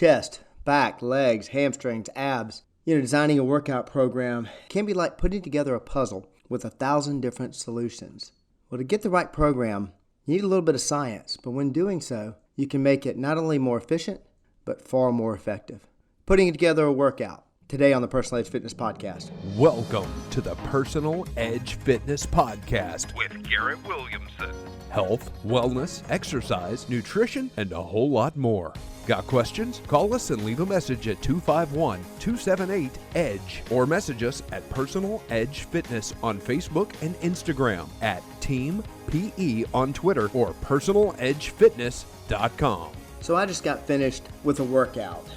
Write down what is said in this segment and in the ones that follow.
chest, back, legs, hamstrings, abs. Designing a workout program can be like putting together a puzzle with 1,000 different solutions. Well, to get the right program, you need a little bit of science, but when doing so, you can make it not only more efficient, but far more effective. Putting together a workout, today on the Personal Edge Fitness Podcast. Welcome to the Personal Edge Fitness Podcast with Garrett Williamson. Health, wellness, exercise, nutrition, and a whole lot more. Got questions? Call us and leave a message at 251-278-EDGE or message us at Personal Edge Fitness on Facebook and Instagram, at Team PE on Twitter, or personaledgefitness.com. So I just got finished with a workout.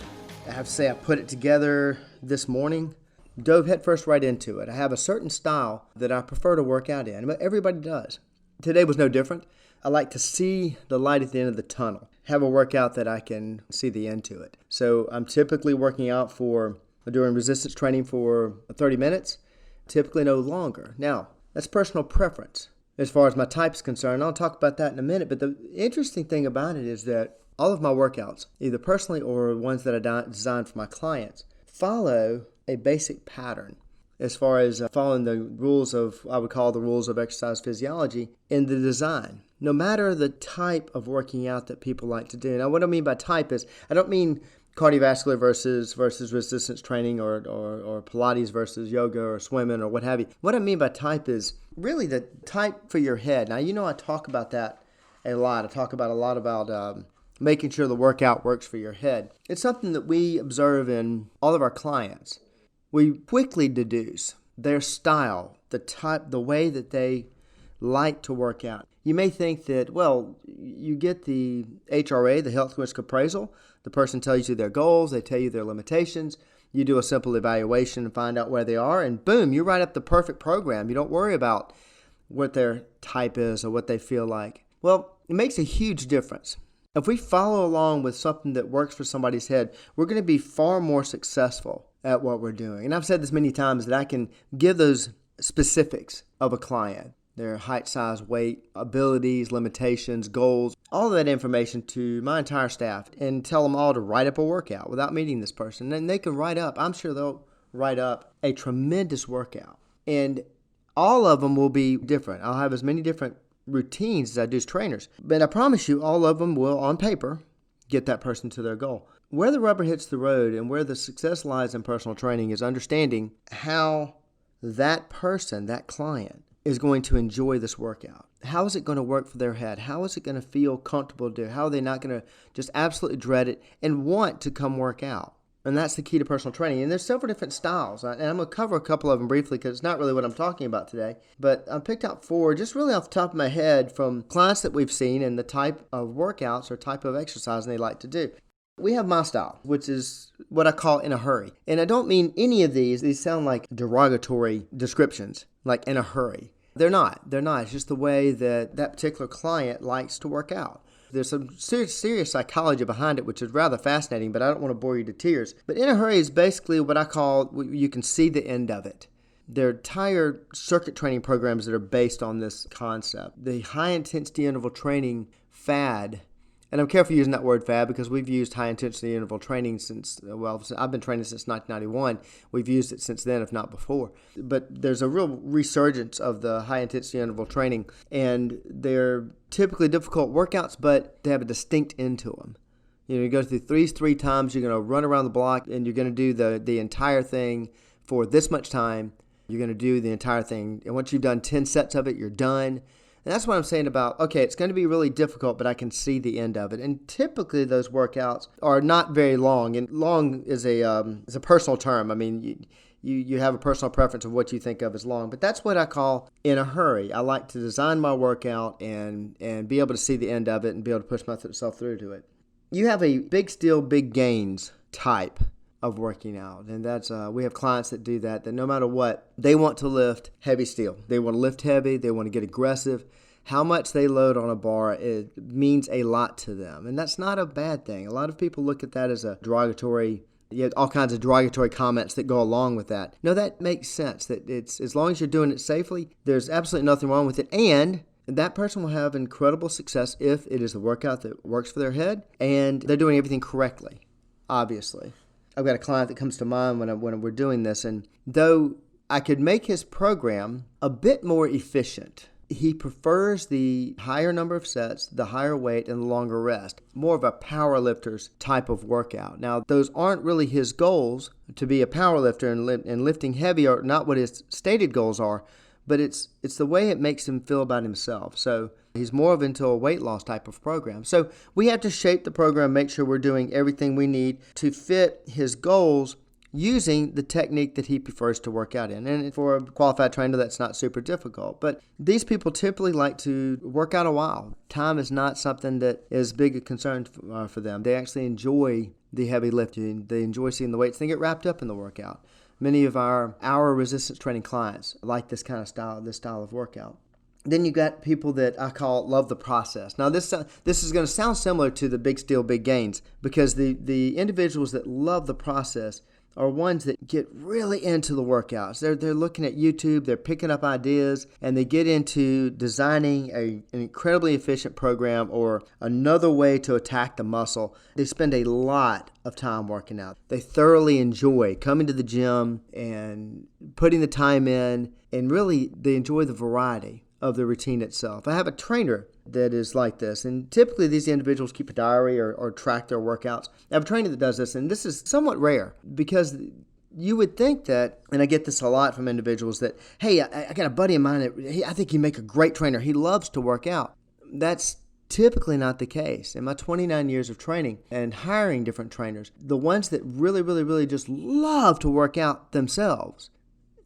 I have to say I put it together this morning, dove headfirst right into it. I have a certain style that I prefer to work out in, but everybody does. Today was no different. I like to see the light at the end of the tunnel, have a workout that I can see the end to it. So I'm typically working out doing resistance training for 30 minutes, typically no longer. Now, that's personal preference as far as my type is concerned. I'll talk about that in a minute, but the interesting thing about it is that all of my workouts, either personally or ones that I design for my clients, follow a basic pattern as far as following the rules of, I would call the rules of exercise physiology in the design. No matter the type of working out that people like to do. Now, what I mean by type is, I don't mean cardiovascular versus resistance training or Pilates versus yoga or swimming or what have you. What I mean by type is really the type for your head. Now, I talk about that a lot. I talk about a lot about making sure the workout works for your head. It's something that we observe in all of our clients. We quickly deduce their style, the type, the way that they like to work out. You may think that, well, you get the HRA, the Health Risk Appraisal. The person tells you their goals, they tell you their limitations. You do a simple evaluation and find out where they are, and boom, you write up the perfect program. You don't worry about what their type is or what they feel like. Well, it makes a huge difference. If we follow along with something that works for somebody's head, we're going to be far more successful at what we're doing. And I've said this many times that I can give those specifics of a client, their height, size, weight, abilities, limitations, goals, all of that information to my entire staff and tell them all to write up a workout without meeting this person. And they can I'm sure they'll write up a tremendous workout. And all of them will be different. I'll have as many different routines as I do as trainers. But I promise you, all of them will, on paper, get that person to their goal. Where the rubber hits the road and where the success lies in personal training is understanding how that person, that client, is going to enjoy this workout. How is it going to work for their head? How is it going to feel comfortable to do? How are they not going to just absolutely dread it and want to come work out? And that's the key to personal training. And there's several different styles. And I'm going to cover a couple of them briefly because it's not really what I'm talking about today. But I picked out 4 just really off the top of my head from clients that we've seen and the type of workouts or type of exercise they like to do. We have my style, which is what I call in a hurry. And I don't mean any of these sound like derogatory descriptions, like in a hurry. They're not. It's just the way that particular client likes to work out. There's some serious psychology behind it, which is rather fascinating, but I don't want to bore you to tears. But in a hurry is basically what I call, you can see the end of it. There are entire circuit training programs that are based on this concept. The high-intensity interval training fad, and I'm careful using that word fad because we've used high-intensity interval training since I've been training since 1991. We've used it since then, if not before. But there's a real resurgence of the high-intensity interval training, and they're typically difficult workouts, but they have a distinct end to them. You go through three times, you're going to run around the block, and you're going to do the entire thing for this much time. You're going to do the entire thing, and once you've done 10 sets of it, you're done. And that's what I'm saying about, okay, it's going to be really difficult, but I can see the end of it. And typically those workouts are not very long, and long is a personal term. I mean, you have a personal preference of what you think of as long, but that's what I call in a hurry. I like to design my workout and be able to see the end of it and be able to push myself through to it. You have a big steel, big gains type of working out, and that's we have clients that do that no matter what, they want to lift heavy steel. They want to lift heavy, they want to get aggressive. How much they load on a bar, it means a lot to them, and that's not a bad thing. A lot of people look at that as a derogatory, all kinds of derogatory comments that go along with that. No, that makes sense, that it's as long as you're doing it safely, there's absolutely nothing wrong with it, and that person will have incredible success if it is the workout that works for their head and they're doing everything correctly. obviously. I've got a client that comes to mind when we're doing this, and though I could make his program a bit more efficient, he prefers the higher number of sets, the higher weight, and the longer rest. More of a power lifter's type of workout. Now, those aren't really his goals to be a power lifter and lifting heavy are not what his stated goals are, but it's the way it makes him feel about himself. So he's more of into a weight loss type of program. So we have to shape the program, make sure we're doing everything we need to fit his goals using the technique that he prefers to work out in. And for a qualified trainer, that's not super difficult. But these people typically like to work out a while. Time is not something that is big a concern for them. They actually enjoy the heavy lifting. They enjoy seeing the weights. They get wrapped up in the workout. Many of our resistance training clients like this style of workout. Then you got people that I call love the process. Now this is going to sound similar to the big steel, big gains, because the individuals that love the process are ones that get really into the workouts. They're looking at YouTube, they're picking up ideas, and they get into designing an incredibly efficient program or another way to attack the muscle. They spend a lot of time working out. They thoroughly enjoy coming to the gym and putting the time in, and really they enjoy the variety of the routine itself. I have a trainer that is like this, and typically these individuals keep a diary or track their workouts. I have a trainer that does this, and this is somewhat rare because you would think that, and I get this a lot from individuals that, hey, I got a buddy of mine that I think he'd make a great trainer. He loves to work out. That's typically not the case. In my 29 years of training and hiring different trainers, the ones that really, really, really just love to work out themselves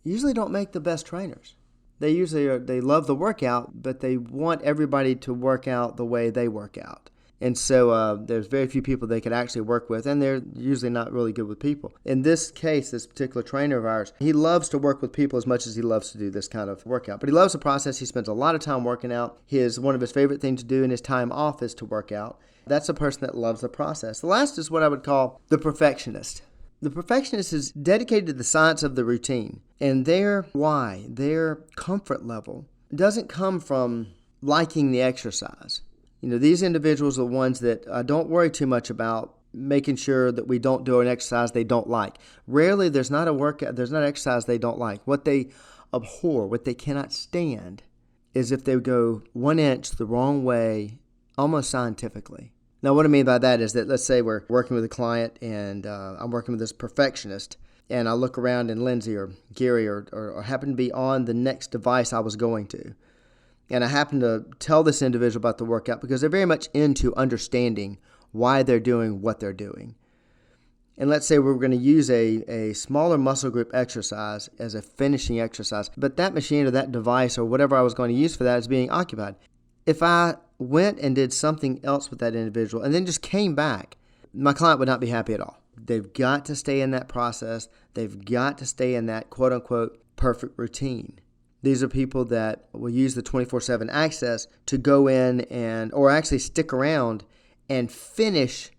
usually don't make the best trainers. They love the workout, but they want everybody to work out the way they work out. And so there's very few people they could actually work with, and they're usually not really good with people. In this case, this particular trainer of ours, he loves to work with people as much as he loves to do this kind of workout. But he loves the process. He spends a lot of time working out. One of his favorite things to do in his time off is to work out. That's a person that loves the process. The last is what I would call the perfectionist. The perfectionist is dedicated to the science of the routine, and their comfort level doesn't come from liking the exercise. These individuals are the ones that don't worry too much about making sure that we don't do an exercise they don't like. Rarely there's not an exercise they don't like. What they abhor, what they cannot stand, is if they go 1 inch the wrong way, almost scientifically. Now, what I mean by that is that, let's say we're working with a client and I'm working with this perfectionist, and I look around and Lindsay or Gary or happen to be on the next device I was going to. And I happen to tell this individual about the workout because they're very much into understanding why they're doing what they're doing. And let's say we're going to use a smaller muscle group exercise as a finishing exercise, but that machine or that device or whatever I was going to use for that is being occupied. If I went and did something else with that individual and then just came back, my client would not be happy at all. They've got to stay in that process. They've got to stay in that quote-unquote perfect routine. These are people that will use the 24/7 access to go in or actually stick around and finish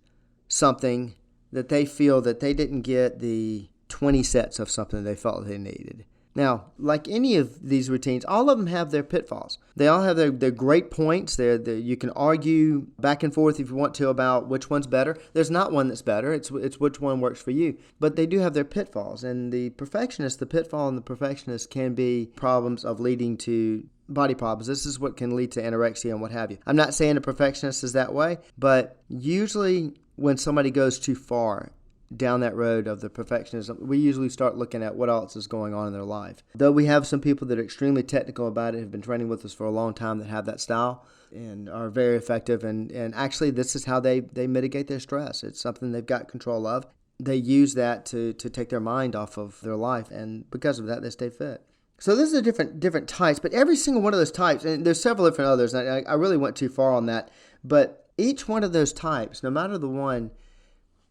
something that they feel that they didn't get the 20 sets of something they felt they needed. Now, like any of these routines, all of them have their pitfalls. They all have their great points. You can argue back and forth if you want to about which one's better. There's not one that's better. It's which one works for you. But they do have their pitfalls. And the pitfall in the perfectionist can be problems of leading to body problems. This is what can lead to anorexia and what have you. I'm not saying a perfectionist is that way, but usually when somebody goes too far down that road of the perfectionism, we usually start looking at what else is going on in their life. Though we have some people that are extremely technical about it, have been training with us for a long time, that have that style and are very effective. And actually, this is how they mitigate their stress. It's something they've got control of. They use that to take their mind off of their life, and because of that, they stay fit. So those are different types, but every single one of those types, and there's several different others, and I really went too far on that, but each one of those types, no matter the one,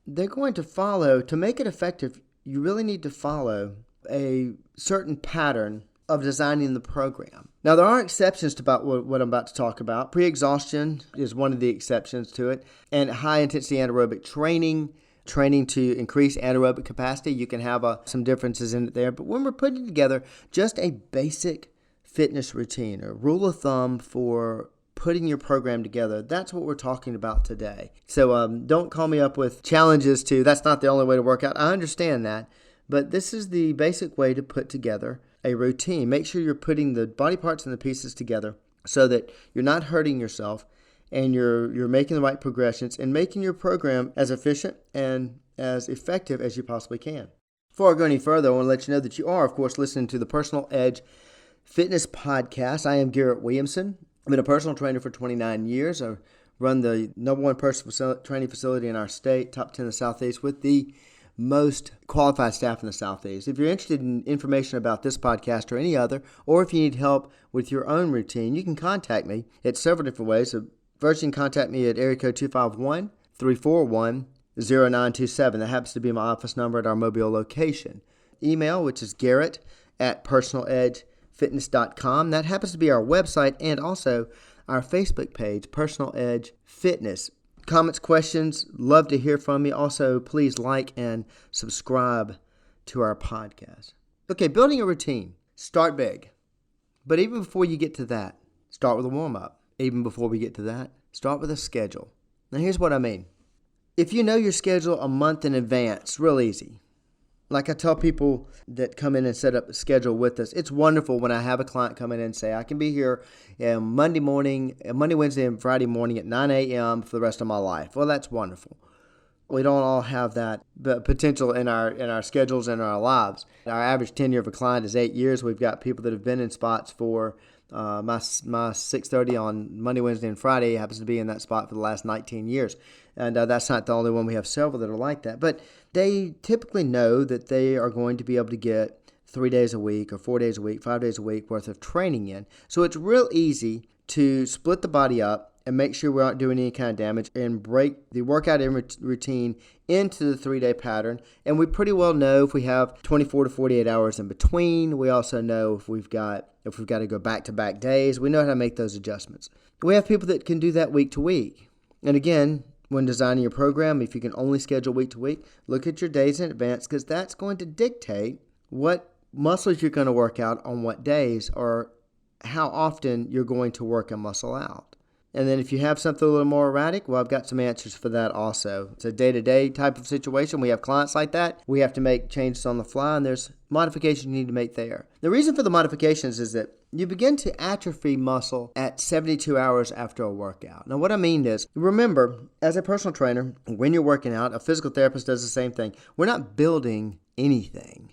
they're going to follow, to make it effective, you really need to follow a certain pattern of designing the program. Now, there are exceptions to about what I'm about to talk about. Pre-exhaustion is one of the exceptions to it, and high-intensity anaerobic training to increase anaerobic capacity. You can have some differences in it there, but when we're putting together just a basic fitness routine, a rule of thumb for putting your program together. That's what we're talking about today. So don't call me up with challenges that's not the only way to work out. I understand that, but this is the basic way to put together a routine. Make sure you're putting the body parts and the pieces together so that you're not hurting yourself and you're making the right progressions and making your program as efficient and as effective as you possibly can. Before I go any further, I want to let you know that you are, of course, listening to the Personal Edge Fitness Podcast. I am Garrett Williamson. I've been a personal trainer for 29 years. I run the number one personal training facility in our state, top 10 in the Southeast, with the most qualified staff in the Southeast. If you're interested in information about this podcast or any other, or if you need help with your own routine, you can contact me at several different ways. So first, you can contact me at area code 251-341-0927. That happens to be my office number at our Mobile location. Email, which is garrett@personaledgefitness.com. That happens to be our website and also our Facebook page, Personal Edge Fitness. Comments, questions, love to hear from you. Also, please like and subscribe to our podcast. Okay, building a routine. Start big. But even before you get to that, start with a warm-up. Even before we get to that, start with a schedule. Now, here's what I mean. If you know your schedule a month in advance, real easy. Like I tell people that come in and set up a schedule with us, it's wonderful when I have a client come in and say, I can be here Monday, Wednesday, and Friday morning at 9 a.m. for the rest of my life. Well, that's wonderful. We don't all have that potential in our schedules and our lives. Our average tenure of a client is 8 years. We've got people that have been in spots for my 6:30 on Monday, Wednesday, and Friday happens to be in that spot for the last 19 years. And that's not the only one. We have several that are like that. But they typically know that they are going to be able to get 3 days a week or 4 days a week, 5 days a week worth of training in. So it's real easy to split the body up and make sure we aren't doing any kind of damage and break the workout routine into the 3-day pattern. And we pretty well know if we have 24 to 48 hours in between. We also know if we've got to go back-to-back days. We know how to make those adjustments. We have people that can do that week to week. And again, when designing your program, if you can only schedule week to week, look at your days in advance because that's going to dictate what muscles you're going to work out on what days or how often you're going to work a muscle out. And then if you have something a little more erratic, well, I've got some answers for that also. It's a day-to-day type of situation. We have clients like that. We have to make changes on the fly, and there's modifications you need to make there. The reason for the modifications is that you begin to atrophy muscle at 72 hours after a workout. Now, what I mean is, remember, as a personal trainer, when you're working out, a physical therapist does the same thing. We're not building anything.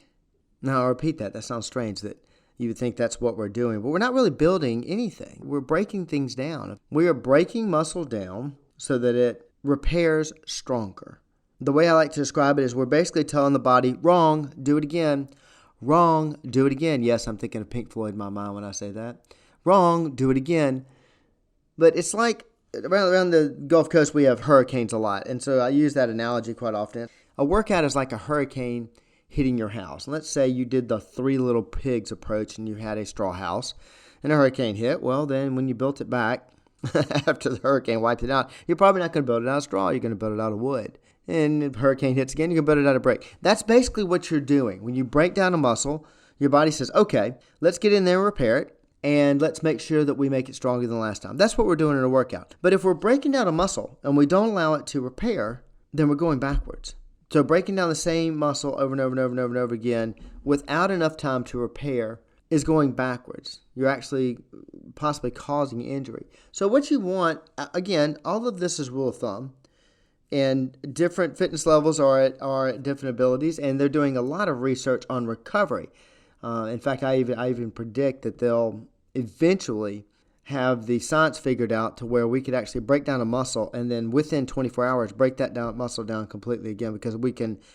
Now, I'll repeat that. That sounds strange that you would think that's what we're doing, but we're not really building anything. We're breaking things down. We are breaking muscle down so that it repairs stronger. The way I like to describe it is we're basically telling the body, wrong, do it again. Wrong, do it again. Yes, I'm thinking of Pink Floyd in my mind when I say that. Wrong, do it again. But it's like around the Gulf Coast, we have hurricanes a lot, and so I use that analogy quite often. A workout is like a hurricane hitting your house. Let's say you did the 3 little pigs approach and you had a straw house and a hurricane hit. Well, then when you built it back after the hurricane wiped it out, you're probably not going to build it out of straw. You're going to build it out of wood. And if the hurricane hits again, you're going to build it out of brick. That's basically what you're doing. When you break down a muscle, your body says, okay, let's get in there and repair it. And let's make sure that we make it stronger than last time. That's what we're doing in a workout. But if we're breaking down a muscle and we don't allow it to repair, then we're going backwards. So breaking down the same muscle over and over and over and over and over again without enough time to repair is going backwards. You're actually possibly causing injury. So what you want, again, all of this is rule of thumb. And different fitness levels are at different abilities, and they're doing a lot of research on recovery. In fact, I even predict that they'll eventually have the science figured out to where we could actually break down a muscle and then within 24 hours break that muscle down completely again because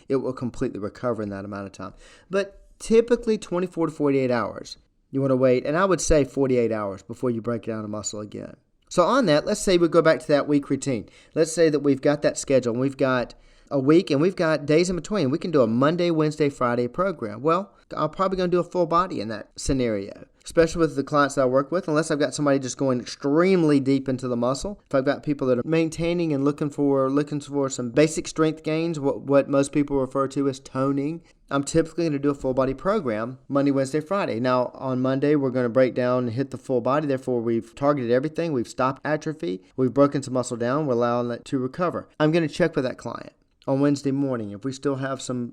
it will completely recover in that amount of time. But typically 24 to 48 hours. You want to wait, and I would say 48 hours before you break down a muscle again. So on that, let's say we go back to that week routine. Let's say that we've got that schedule and we've got a week and we've got days in between. We can do a Monday, Wednesday, Friday program. Well, I'm probably going to do a full body in that scenario, especially with the clients that I work with, unless I've got somebody just going extremely deep into the muscle. If I've got people that are maintaining and looking for some basic strength gains, what most people refer to as toning, I'm typically going to do a full body program Monday, Wednesday, Friday. Now, on Monday, we're going to break down and hit the full body. Therefore, we've targeted everything. We've stopped atrophy. We've broken some muscle down. We're allowing it to recover. I'm going to check with that client on Wednesday morning. If we still have some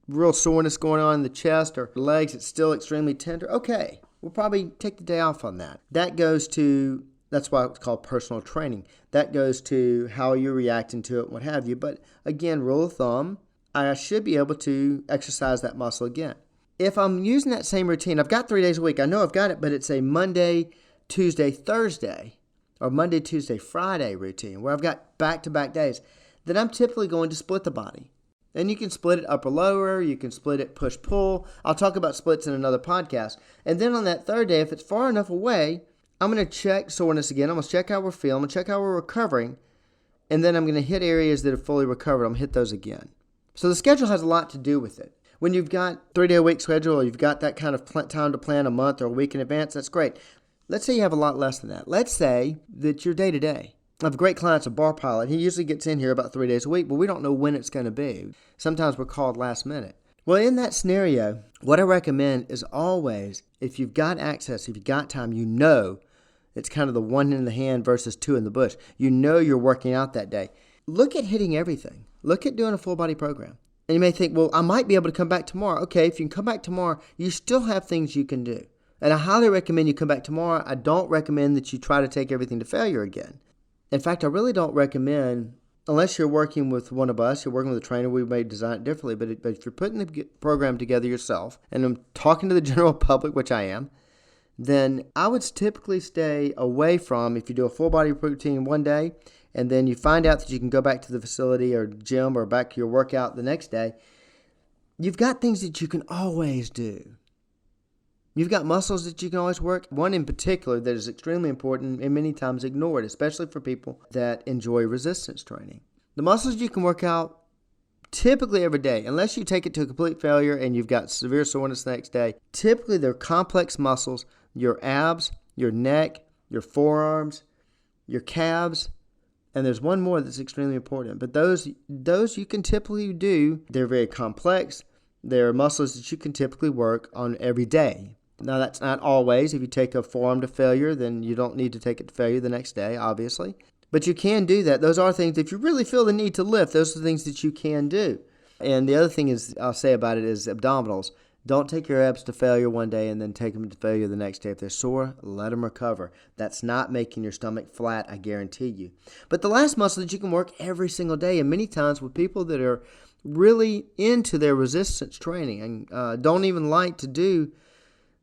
real soreness going on in the chest or legs, it's still extremely tender, okay, we'll probably take the day off on that. That's why it's called personal training. That goes to how you're reacting to it, what have you. But again, rule of thumb, I should be able to exercise that muscle again. If I'm using that same routine, I've got 3 days a week. I know I've got it, but it's a Monday, Tuesday, Thursday, or Monday, Tuesday, Friday routine where I've got back-to-back days, then I'm typically going to split the body. And you can split it upper-lower, you can split it push-pull. I'll talk about splits in another podcast. And then on that third day, if it's far enough away, I'm going to check soreness again. I'm going to check how we're feeling. I'm going to check how we're recovering. And then I'm going to hit areas that have fully recovered. I'm going to hit those again. So the schedule has a lot to do with it. When you've got 3-day-a-week schedule or you've got that kind of time to plan a month or a week in advance, that's great. Let's say you have a lot less than that. Let's say that you're day-to-day. I have a great client, a bar pilot. He usually gets in here about 3 days a week, but we don't know when it's going to be. Sometimes we're called last minute. Well, in that scenario, what I recommend is always, if you've got access, if you've got time, you know it's kind of the one in the hand versus two in the bush. You know you're working out that day. Look at hitting everything. Look at doing a full body program. And you may think, well, I might be able to come back tomorrow. Okay, if you can come back tomorrow, you still have things you can do. And I highly recommend you come back tomorrow. I don't recommend that you try to take everything to failure again. In fact, I really don't recommend, unless you're working with one of us, you're working with a trainer, we may design it differently, but if you're putting the program together yourself, and I'm talking to the general public, which I am, then I would typically stay away from, if you do a full body routine one day, and then you find out that you can go back to the facility or gym or back to your workout the next day, you've got things that you can always do. You've got muscles that you can always work. One in particular that is extremely important and many times ignored, especially for people that enjoy resistance training. The muscles you can work out typically every day, unless you take it to a complete failure and you've got severe soreness the next day. Typically, they're complex muscles, your abs, your neck, your forearms, your calves, and there's one more that's extremely important. But those you can typically do. They're very complex. They're muscles that you can typically work on every day. Now, that's not always. If you take a forearm to failure, then you don't need to take it to failure the next day, obviously. But you can do that. Those are things, if you really feel the need to lift, those are things that you can do. And the other thing is, I'll say about it is abdominals. Don't take your abs to failure one day and then take them to failure the next day. If they're sore, let them recover. That's not making your stomach flat, I guarantee you. But the last muscle that you can work every single day, and many times with people that are really into their resistance training and don't even like to do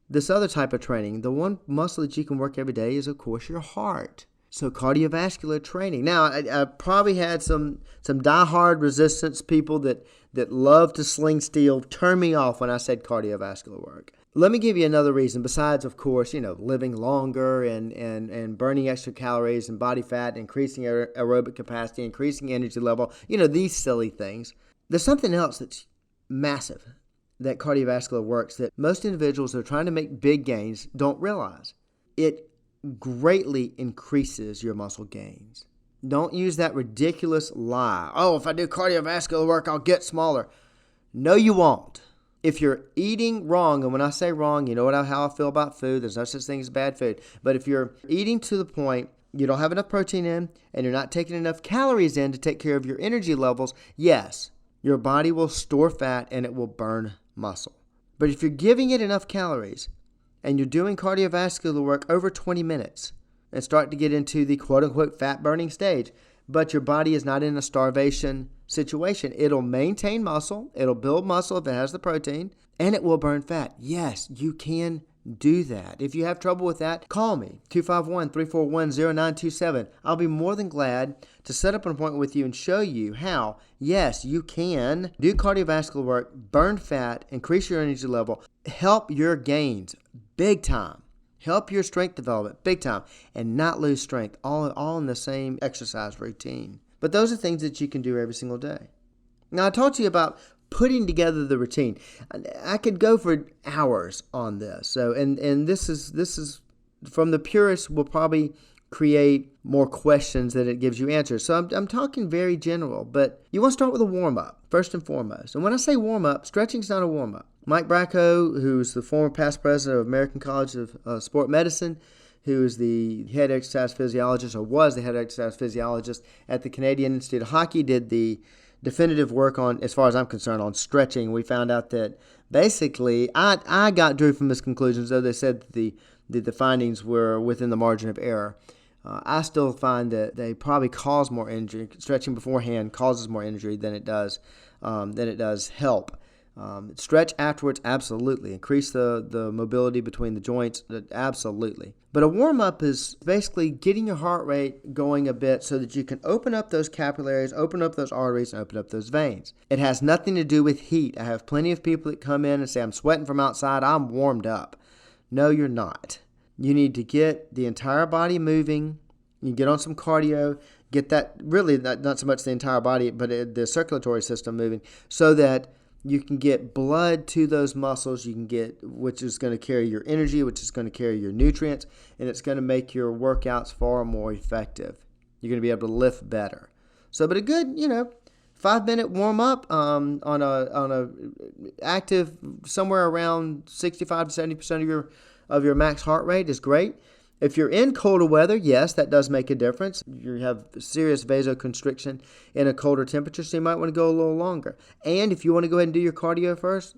this other type of training, the one muscle that you can work every day is, of course, your heart. So cardiovascular training. Now, I probably had some diehard resistance people that love to sling steel turn me off when I said cardiovascular work. Let me give you another reason besides, of course, living longer and burning extra calories and body fat, increasing aerobic capacity, increasing energy level, these silly things. There's something else that's massive that cardiovascular works that most individuals that are trying to make big gains don't realize. It greatly increases your muscle gains. Don't use that ridiculous lie. Oh, if I do cardiovascular work, I'll get smaller. No, you won't. If you're eating wrong, and when I say wrong, you know how I feel about food. There's no such thing as bad food. But if you're eating to the point you don't have enough protein in and you're not taking enough calories in to take care of your energy levels, yes, your body will store fat and it will burn muscle. But if you're giving it enough calories and you're doing cardiovascular work over 20 minutes and start to get into the quote-unquote fat-burning stage, but your body is not in a starvation situation, it'll maintain muscle, it'll build muscle if it has the protein, and it will burn fat. Yes, you can do that. If you have trouble with that, call me, 251-341-0927. I'll be more than glad to set up an appointment with you and show you how, yes, you can do cardiovascular work, burn fat, increase your energy level, help your gains big time, help your strength development big time, and not lose strength, all in the same exercise routine. But those are things that you can do every single day. Now, I talked to you about putting together the routine. I could go for hours on this. So, and this is from the purists will probably create more questions than it gives you answers. So I'm talking very general, but you want to start with a warm-up, first and foremost. And when I say warm-up, stretching's not a warm-up. Mike Bracco, who's the former past president of American College of Sport Medicine, who is the head exercise physiologist, or was the head exercise physiologist at the Canadian Institute of Hockey, did the definitive work on, as far as I'm concerned, on stretching. We found out that basically, I drew from his conclusions, though they said that the findings were within the margin of error. I still find that they probably cause more injury. Stretching beforehand causes more injury than it does help. Stretch afterwards, absolutely. Increase the mobility between the joints, absolutely. But a warm-up is basically getting your heart rate going a bit so that you can open up those capillaries, open up those arteries, and open up those veins. It has nothing to do with heat. I have plenty of people that come in and say, I'm sweating from outside, I'm warmed up. No, you're not. You need to get the entire body moving. You get on some cardio, get that, really not so much the entire body, but the circulatory system moving, so that you can get blood to those muscles, which is going to carry your energy, which is going to carry your nutrients, and it's going to make your workouts far more effective. You're going to be able to lift better. So, but a good, 5-minute warm up on a active somewhere around 65 to 70% of your max heart rate is great. If you're in colder weather, yes, that does make a difference. You have serious vasoconstriction in a colder temperature, so you might want to go a little longer. And if you want to go ahead and do your cardio first,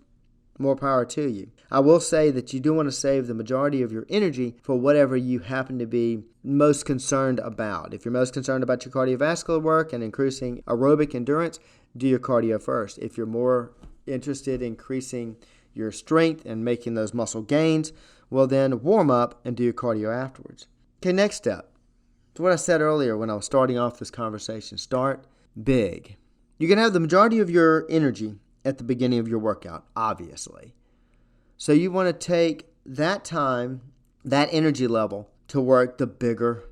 more power to you. I will say that you do want to save the majority of your energy for whatever you happen to be most concerned about. If you're most concerned about your cardiovascular work and increasing aerobic endurance, do your cardio first. If you're more interested in increasing your strength and making those muscle gains, well then warm up and do your cardio afterwards. Okay, next step. It's what I said earlier when I was starting off this conversation. Start big. You're going to have the majority of your energy at the beginning of your workout, obviously. So you want to take that time, that energy level, to work the bigger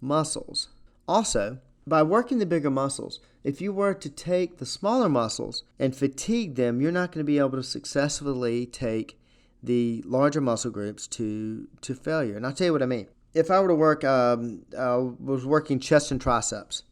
muscles. Also, by working the bigger muscles, if you were to take the smaller muscles and fatigue them, you're not going to be able to successfully take the larger muscle groups to failure. And I'll tell you what I mean. If I were to work, I was working chest and triceps,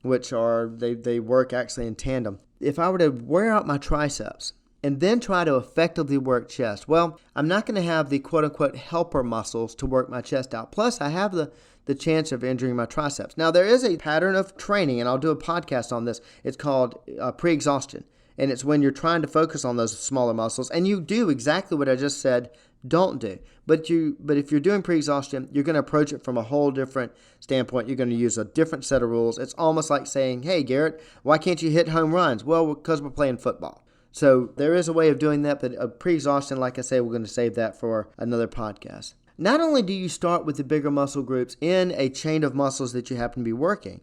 which they work actually in tandem. If I were to wear out my triceps and then try to effectively work chest, well, I'm not going to have the quote-unquote helper muscles to work my chest out. Plus, I have the chance of injuring my triceps. Now, there is a pattern of training, and I'll do a podcast on this. It's called pre-exhaustion, and it's when you're trying to focus on those smaller muscles, and you do exactly what I just said don't do. But if you're doing pre-exhaustion, you're going to approach it from a whole different standpoint. You're going to use a different set of rules. It's almost like saying, hey, Garrett, why can't you hit home runs? Well, because we're playing football. So there is a way of doing that, but pre-exhaustion, like I say, we're going to save that for another podcast. Not only do you start with the bigger muscle groups in a chain of muscles that you happen to be working.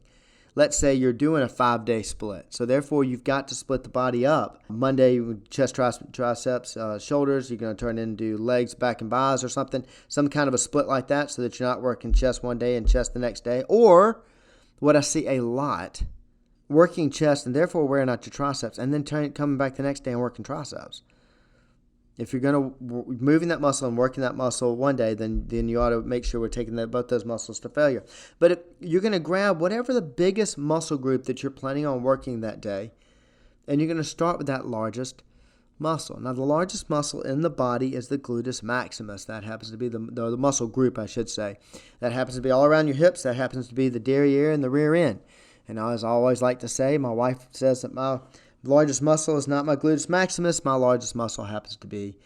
Let's say you're doing a 5-day split. So therefore, you've got to split the body up. Monday, chest, triceps, shoulders. You're going to turn into legs, back, and bis or something. Some kind of a split like that so that you're not working chest one day and chest the next day. Or what I see a lot, working chest and therefore wearing out your triceps and then coming back the next day and working triceps. If you're going to moving that muscle and working that muscle one day, then you ought to make sure we're taking both those muscles to failure. But if you're going to grab whatever the biggest muscle group that you're planning on working that day, and you're going to start with that largest muscle. Now, the largest muscle in the body is the gluteus maximus. That happens to be the muscle group, I should say. That happens to be all around your hips. That happens to be the derriere and the rear end. And as I always like to say, my wife says that my largest muscle is not my gluteus maximus. My largest muscle happens to be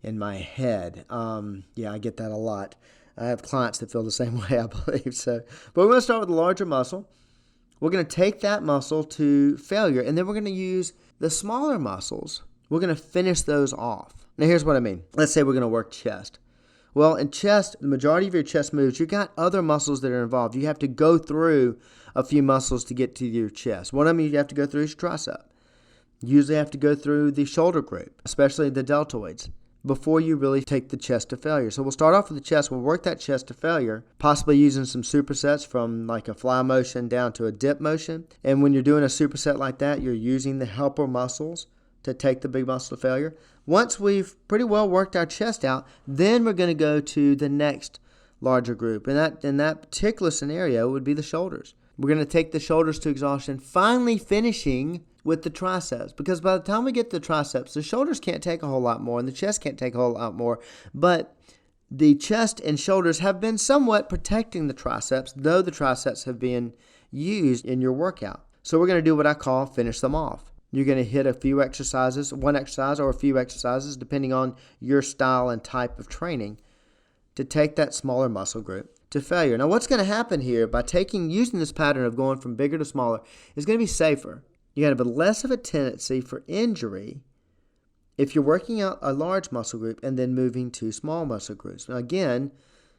in my head. Yeah, I get that a lot. I have clients that feel the same way, I believe. So, but we're going to start with the larger muscle. We're going to take that muscle to failure, and then we're going to use the smaller muscles. We're going to finish those off. Now, here's what I mean. Let's say we're going to work chest. Well, in chest, the majority of your chest moves, you've got other muscles that are involved. You have to go through a few muscles to get to your chest. One of them you have to go through is your tricep. You usually have to go through the shoulder group, especially the deltoids. before you really take the chest to failure. So we'll start off with the chest. We'll work that chest to failure, possibly using some supersets from like a fly motion down to a dip motion. And when you're doing a superset like that, you're using the helper muscles to take the big muscle to failure. Once we've pretty well worked our chest out, then we're going to go to the next larger group. And in that particular scenario would be the shoulders. We're going to take the shoulders to exhaustion, finally finishing with the triceps. Because by the time we get to the triceps, the shoulders can't take a whole lot more and the chest can't take a whole lot more. But the chest and shoulders have been somewhat protecting the triceps, though the triceps have been used in your workout. So we're going to do what I call finish them off. You're going to hit a few exercises, one exercise or a few exercises, depending on your style and type of training, to take that smaller muscle group to failure. Now, what's going to happen here by using this pattern of going from bigger to smaller is going to be safer. You're going to have less of a tendency for injury if you're working out a large muscle group and then moving to small muscle groups. Now, again,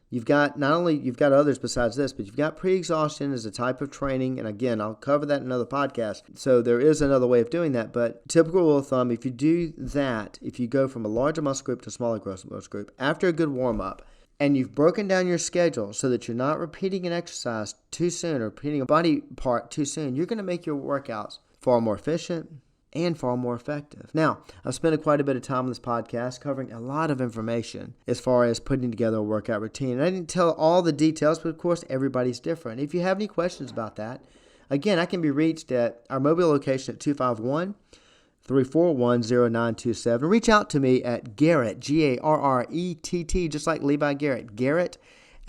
you've got others besides this, but you've got pre-exhaustion as a type of training. And again, I'll cover that in another podcast. So there is another way of doing that. But typical rule of thumb, if you do that, if you go from a larger muscle group to a smaller muscle group, after a good warm-up, and you've broken down your schedule so that you're not repeating an exercise too soon or repeating a body part too soon, you're going to make your workouts far more efficient and far more effective. Now, I've spent quite a bit of time on this podcast covering a lot of information as far as putting together a workout routine. And I didn't tell all the details, but of course, everybody's different. If you have any questions about that, again, I can be reached at our mobile location at 251-341-0927. Reach out to me at Garrett, Garrett, just like Levi Garrett, Garrett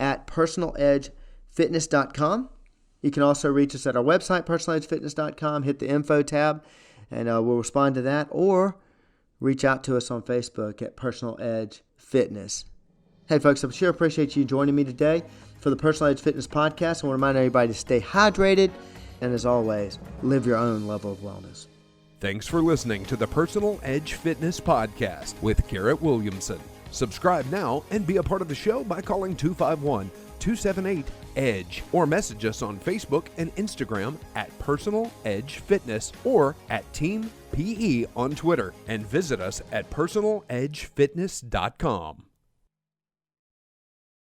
at personaledgefitness.com. You can also reach us at our website, personaledgefitness.com. Hit the info tab, and we'll respond to that. Or reach out to us on Facebook at Personal Edge Fitness. Hey, folks, I sure appreciate you joining me today for the Personal Edge Fitness Podcast. I want to remind everybody to stay hydrated, and as always, live your own level of wellness. Thanks for listening to the Personal Edge Fitness Podcast with Garrett Williamson. Subscribe now and be a part of the show by calling 251-278-EDGE or message us on Facebook and Instagram at Personal Edge Fitness or at Team PE on Twitter, and visit us at personaledgefitness.com.